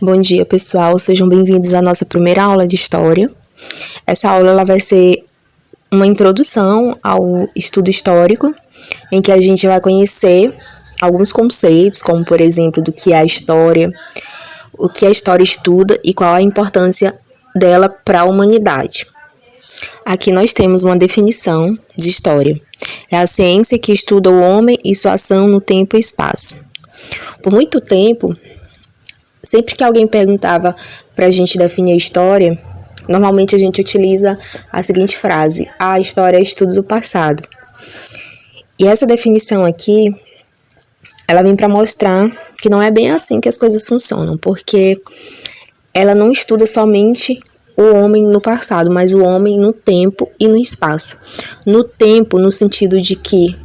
Bom dia, pessoal. Sejam bem-vindos à nossa primeira aula de História. Essa aula ela vai ser uma introdução ao estudo histórico, em que a gente vai conhecer alguns conceitos, como, por exemplo, do que é a história, o que a história estuda e qual a importância dela para a humanidade. Aqui nós temos uma definição de história. É a ciência que estuda o homem e sua ação no tempo e espaço. Por muito tempo, sempre que alguém perguntava para a gente definir a história, normalmente a gente utiliza a seguinte frase: a história é estudo do passado. E essa definição aqui, ela vem para mostrar que não é bem assim que as coisas funcionam, porque ela não estuda somente o homem no passado, mas o homem no tempo e no espaço. No tempo, no sentido de que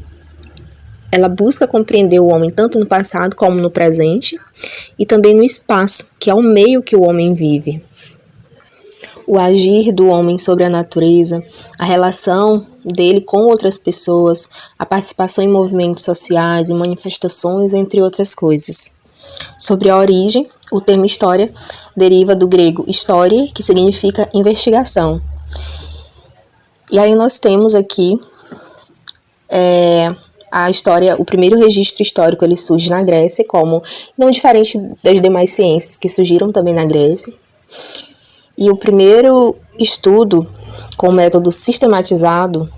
ela busca compreender o homem tanto no passado como no presente, e também no espaço, que é o meio que o homem vive. O agir do homem sobre a natureza, a relação dele com outras pessoas, a participação em movimentos sociais e manifestações, entre outras coisas. Sobre a origem, o termo história deriva do grego história, que significa investigação. E aí nós temos aqui a história, o primeiro registro histórico ele surge na Grécia, como não diferente das demais ciências que surgiram também na Grécia. E o primeiro estudo com método sistematizado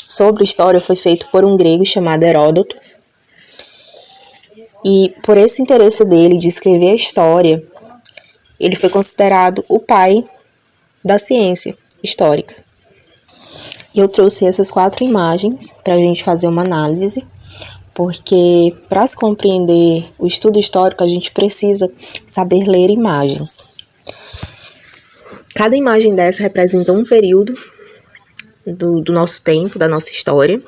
sobre história foi feito por um grego chamado Heródoto. E por esse interesse dele de escrever a história, ele foi considerado o pai da ciência histórica. Eu trouxe essas 4 imagens para a gente fazer uma análise, porque para se compreender o estudo histórico a gente precisa saber ler imagens. Cada imagem dessa representa um período do nosso tempo, da nossa história.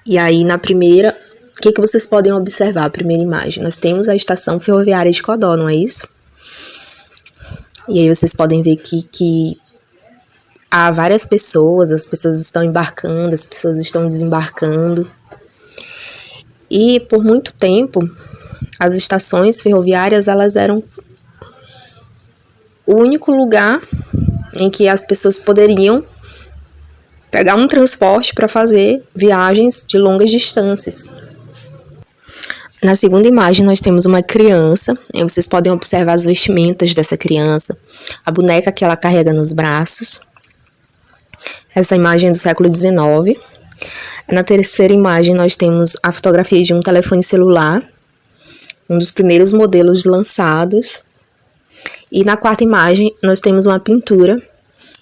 E aí na primeira, o que vocês podem observar? A primeira imagem, nós temos a estação ferroviária de Codó, não é isso? E aí vocês podem ver que há várias pessoas, as pessoas estão embarcando, as pessoas estão desembarcando. E por muito tempo, as estações ferroviárias elas eram o único lugar em que as pessoas poderiam pegar um transporte para fazer viagens de longas distâncias. Na segunda imagem nós temos uma criança, e vocês podem observar as vestimentas dessa criança, a boneca que ela carrega nos braços. Essa imagem é do século XIX. Na terceira imagem nós temos a fotografia de um telefone celular, um dos primeiros modelos lançados. E na quarta imagem nós temos uma pintura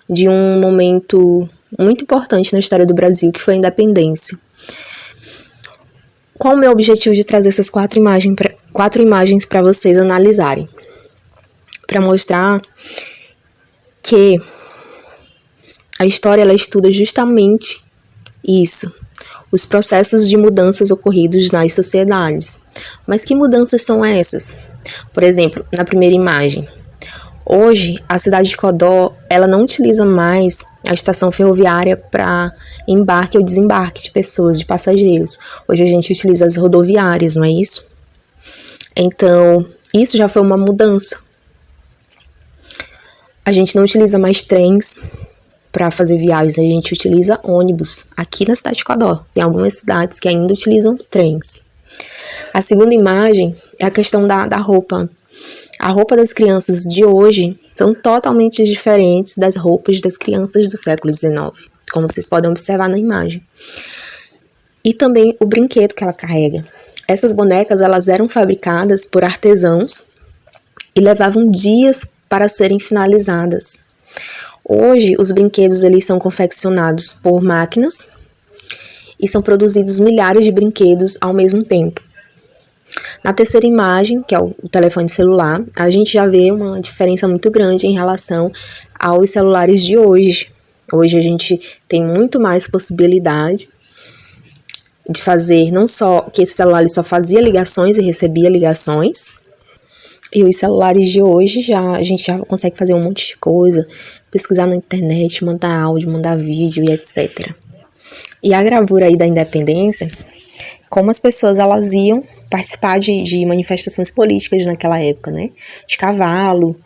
de um momento muito importante na história do Brasil, que foi a independência. Qual o meu objetivo de trazer essas 4 imagens para vocês analisarem? Para mostrar que a história ela estuda justamente isso, os processos de mudanças ocorridos nas sociedades. Mas que mudanças são essas? Por exemplo, na primeira imagem, hoje a cidade de Codó ela não utiliza mais a estação ferroviária para embarque ou desembarque de pessoas, de passageiros. Hoje a gente utiliza as rodoviárias, não é isso? Então, isso já foi uma mudança. A gente não utiliza mais trens para fazer viagens, a gente utiliza ônibus aqui na cidade de Codó. Tem algumas cidades que ainda utilizam trens. A segunda imagem é a questão da roupa. A roupa das crianças de hoje são totalmente diferentes das roupas das crianças do século XIX, como vocês podem observar na imagem. E também o brinquedo que ela carrega. Essas bonecas elas eram fabricadas por artesãos e levavam dias para serem finalizadas. Hoje, os brinquedos eles são confeccionados por máquinas e são produzidos milhares de brinquedos ao mesmo tempo. Na terceira imagem, que é o telefone celular, a gente já vê uma diferença muito grande em relação aos celulares de hoje. Hoje a gente tem muito mais possibilidade de fazer, não só que esse celular ele só fazia ligações e recebia ligações, e os celulares de hoje a gente já consegue fazer um monte de coisa, pesquisar na internet, mandar áudio, mandar vídeo e etc. E a gravura aí da independência, como as pessoas elas iam participar de manifestações políticas naquela época, né? De cavalo,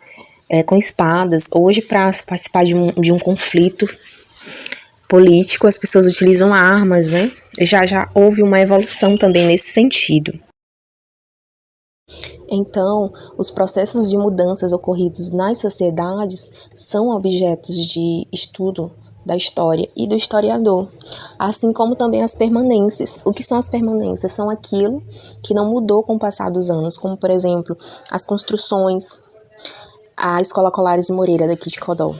com espadas. Hoje, para participar de um conflito político, as pessoas utilizam armas, né? Já houve uma evolução também nesse sentido. Então, os processos de mudanças ocorridos nas sociedades são objetos de estudo da história e do historiador, assim como também as permanências. O que são as permanências? São aquilo que não mudou com o passar dos anos, como, por exemplo, as construções. A Escola Colares e Moreira daqui de Codó.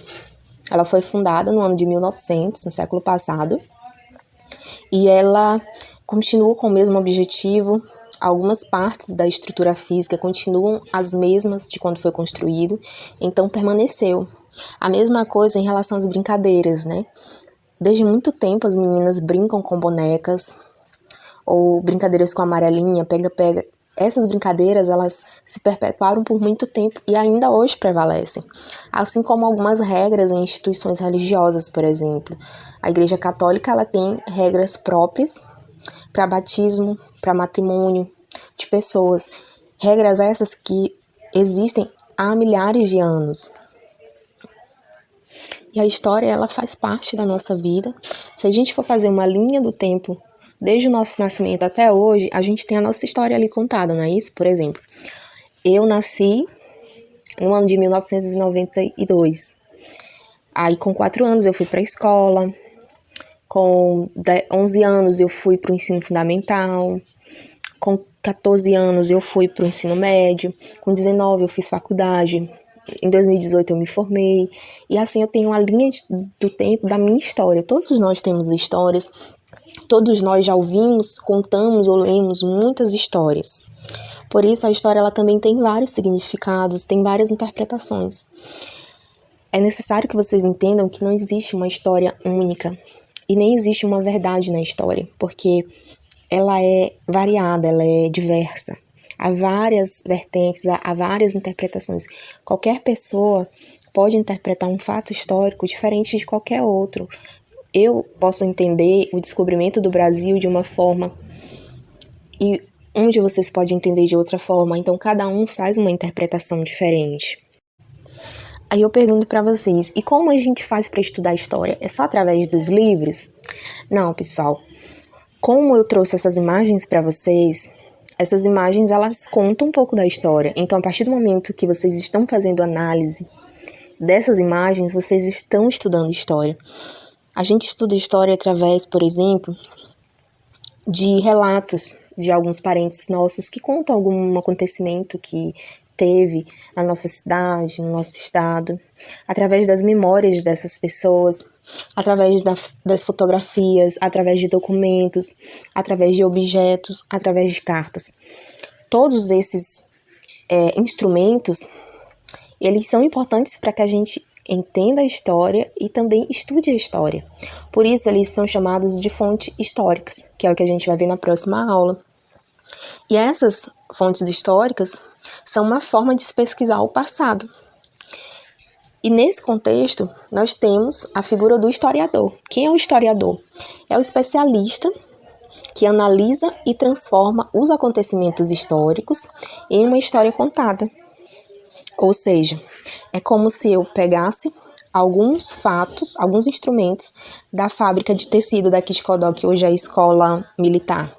Ela foi fundada no ano de 1900, no século passado, e ela continua com o mesmo objetivo. Algumas partes da estrutura física continuam as mesmas de quando foi construído, então permaneceu. A mesma coisa em relação às brincadeiras, né? Desde muito tempo as meninas brincam com bonecas, ou brincadeiras com amarelinha, pega-pega. Essas brincadeiras, elas se perpetuaram por muito tempo e ainda hoje prevalecem. Assim como algumas regras em instituições religiosas, por exemplo. A Igreja Católica, ela tem regras próprias para batismo, para matrimônio de pessoas. Regras essas que existem há milhares de anos. E a história, ela faz parte da nossa vida. Se a gente for fazer uma linha do tempo, desde o nosso nascimento até hoje, a gente tem a nossa história ali contada, não é isso? Por exemplo, eu nasci no ano de 1992. Aí, com 4 anos, eu fui para a escola. Com 11 anos, eu fui para o ensino fundamental. Com 14 anos, eu fui para o ensino médio. Com 19, eu fiz faculdade. Em 2018, eu me formei. E assim, eu tenho uma linha do tempo da minha história. Todos nós temos histórias. Todos nós já ouvimos, contamos ou lemos muitas histórias. Por isso, a história ela também tem vários significados, tem várias interpretações. É necessário que vocês entendam que não existe uma história única e nem existe uma verdade na história, porque ela é variada, ela é diversa. Há várias vertentes, há várias interpretações. Qualquer pessoa pode interpretar um fato histórico diferente de qualquer outro. Eu posso entender o descobrimento do Brasil de uma forma e um de vocês pode entender de outra forma, então cada um faz uma interpretação diferente. Aí eu pergunto para vocês, e como a gente faz para estudar história? É só através dos livros? Não, pessoal. Como eu trouxe essas imagens para vocês, essas imagens elas contam um pouco da história. Então, a partir do momento que vocês estão fazendo análise dessas imagens, vocês estão estudando história. A gente estuda história através, por exemplo, de relatos de alguns parentes nossos que contam algum acontecimento que teve na nossa cidade, no nosso estado, através das memórias dessas pessoas, através das fotografias, através de documentos, através de objetos, através de cartas. Todos esses instrumentos, eles são importantes para que a gente entenda a história e também estude a história. Por isso, eles são chamados de fontes históricas, que é o que a gente vai ver na próxima aula. E essas fontes históricas são uma forma de se pesquisar o passado. E nesse contexto, nós temos a figura do historiador. Quem é o historiador? É o especialista que analisa e transforma os acontecimentos históricos em uma história contada. Ou seja, é como se eu pegasse alguns fatos, alguns instrumentos da fábrica de tecido daqui de Codó, que hoje é a escola militar.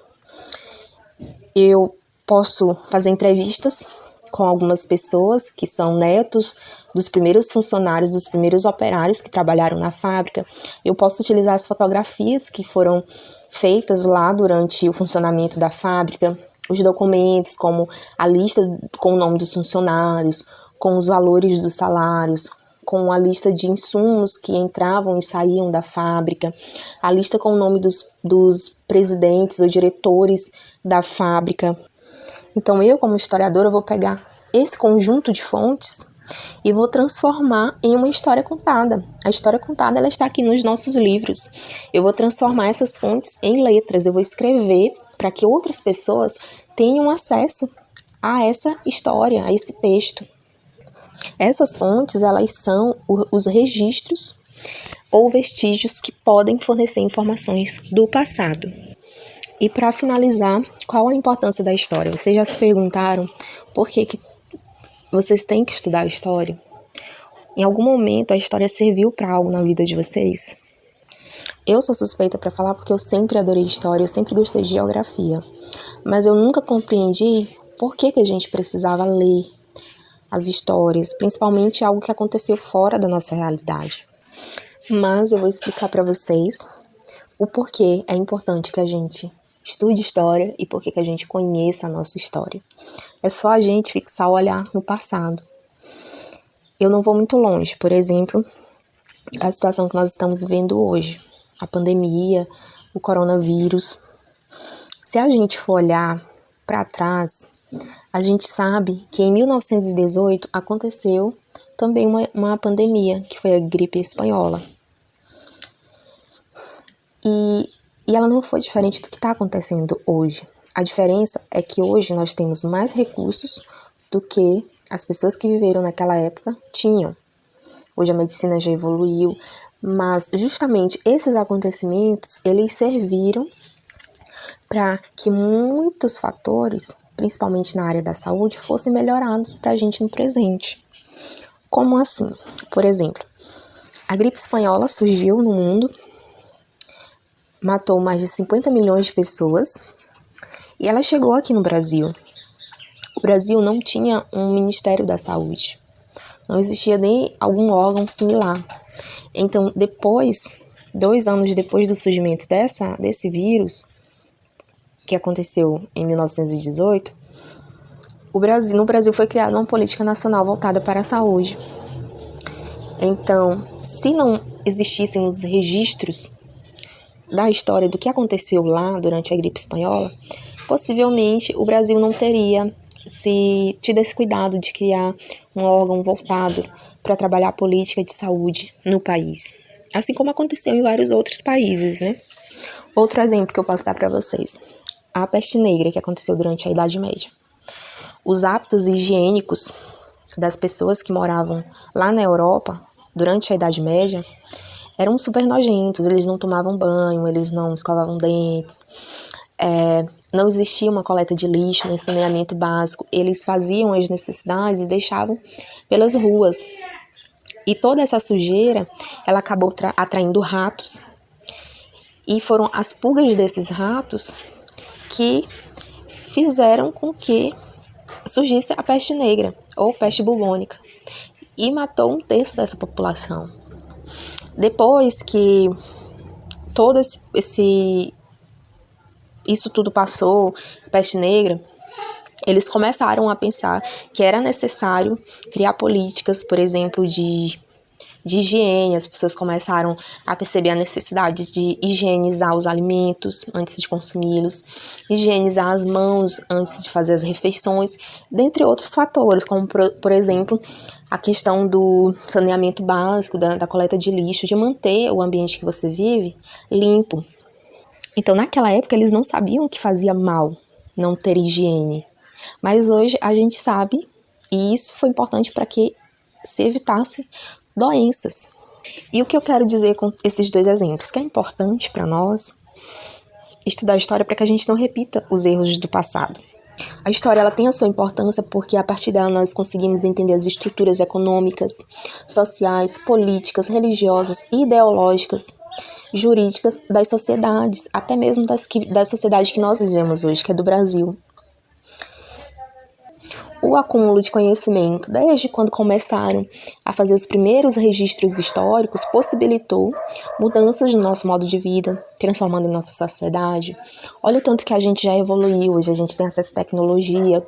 Eu posso fazer entrevistas com algumas pessoas que são netos dos primeiros funcionários, dos primeiros operários que trabalharam na fábrica. Eu posso utilizar as fotografias que foram feitas lá durante o funcionamento da fábrica, os documentos como a lista com o nome dos funcionários, com os valores dos salários, com a lista de insumos que entravam e saíam da fábrica, a lista com o nome dos presidentes ou diretores da fábrica. Então eu, como historiadora, vou pegar esse conjunto de fontes e vou transformar em uma história contada. A história contada ela está aqui nos nossos livros. Eu vou transformar essas fontes em letras, eu vou escrever para que outras pessoas tenham acesso a essa história, a esse texto. Essas fontes, elas são os registros ou vestígios que podem fornecer informações do passado. E para finalizar, qual a importância da história? Vocês já se perguntaram por que vocês têm que estudar a história? Em algum momento a história serviu para algo na vida de vocês? Eu sou suspeita para falar porque eu sempre adorei história, eu sempre gostei de geografia. Mas eu nunca compreendi por que a gente precisava ler as histórias, principalmente algo que aconteceu fora da nossa realidade. Mas eu vou explicar para vocês o porquê é importante que a gente estude história e porquê que a gente conheça a nossa história. É só a gente fixar o olhar no passado. Eu não vou muito longe, por exemplo, a situação que nós estamos vivendo hoje, a pandemia, o coronavírus. Se a gente for olhar para trás, a gente sabe que em 1918 aconteceu também uma pandemia, que foi a gripe espanhola. E ela não foi diferente do que está acontecendo hoje. A diferença é que hoje nós temos mais recursos do que as pessoas que viveram naquela época tinham. Hoje a medicina já evoluiu, mas justamente esses acontecimentos, eles serviram para que muitos fatores, principalmente na área da saúde, fossem melhorados para a gente no presente. Como assim? Por exemplo, a gripe espanhola surgiu no mundo, matou mais de 50 milhões de pessoas e ela chegou aqui no Brasil. O Brasil não tinha um Ministério da Saúde, não existia nem algum órgão similar. Então, 2 anos depois do surgimento desse vírus, que aconteceu em 1918, no Brasil foi criada uma política nacional voltada para a saúde. Então, se não existissem os registros da história do que aconteceu lá durante a gripe espanhola, possivelmente o Brasil não teria se tido esse cuidado de criar um órgão voltado para trabalhar a política de saúde no país, assim como aconteceu em vários outros países, né? Outro exemplo que eu posso dar para vocês, a peste negra que aconteceu durante a Idade Média. Os hábitos higiênicos das pessoas que moravam lá na Europa durante a Idade Média eram super nojentos, eles não tomavam banho, eles não escovavam dentes, não existia uma coleta de lixo, nem saneamento básico, eles faziam as necessidades e deixavam pelas ruas. E toda essa sujeira, ela acabou atraindo ratos, e foram as pulgas desses ratos que fizeram com que surgisse a peste negra, ou peste bubônica, e matou 1/3 dessa população. Depois que todo isso tudo passou, a peste negra, eles começaram a pensar que era necessário criar políticas, por exemplo, de higiene. As pessoas começaram a perceber a necessidade de higienizar os alimentos antes de consumi-los, higienizar as mãos antes de fazer as refeições, dentre outros fatores, como, por exemplo, a questão do saneamento básico, da coleta de lixo, de manter o ambiente que você vive limpo. Então, naquela época, eles não sabiam que fazia mal não ter higiene. Mas hoje a gente sabe, e isso foi importante para que se evitasse doenças. E o que eu quero dizer com esses 2 exemplos? Que é importante para nós estudar a história para que a gente não repita os erros do passado. A história ela tem a sua importância porque a partir dela nós conseguimos entender as estruturas econômicas, sociais, políticas, religiosas, ideológicas, jurídicas das sociedades, até mesmo da sociedade que nós vivemos hoje, que é do Brasil. O acúmulo de conhecimento, desde quando começaram a fazer os primeiros registros históricos, possibilitou mudanças no nosso modo de vida, transformando a nossa sociedade. Olha o tanto que a gente já evoluiu, hoje a gente tem acesso à tecnologia,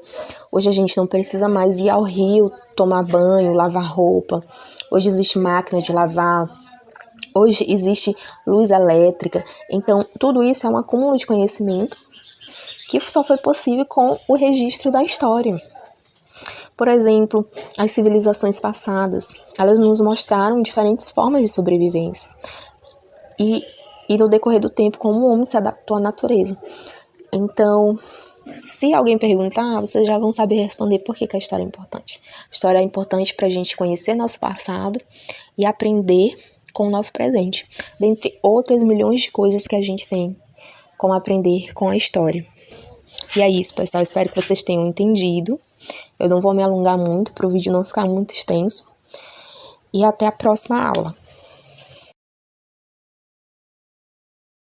hoje a gente não precisa mais ir ao rio tomar banho, lavar roupa, hoje existe máquina de lavar, hoje existe luz elétrica. Então, tudo isso é um acúmulo de conhecimento que só foi possível com o registro da história. Por exemplo, as civilizações passadas, elas nos mostraram diferentes formas de sobrevivência. E no decorrer do tempo, como o homem se adaptou à natureza. Então, se alguém perguntar, vocês já vão saber responder por que a história é importante. A história é importante para a gente conhecer nosso passado e aprender com o nosso presente, dentre outras milhões de coisas que a gente tem como aprender com a história. E é isso, pessoal. Espero que vocês tenham entendido. Eu não vou me alongar muito para o vídeo não ficar muito extenso. E até a próxima aula.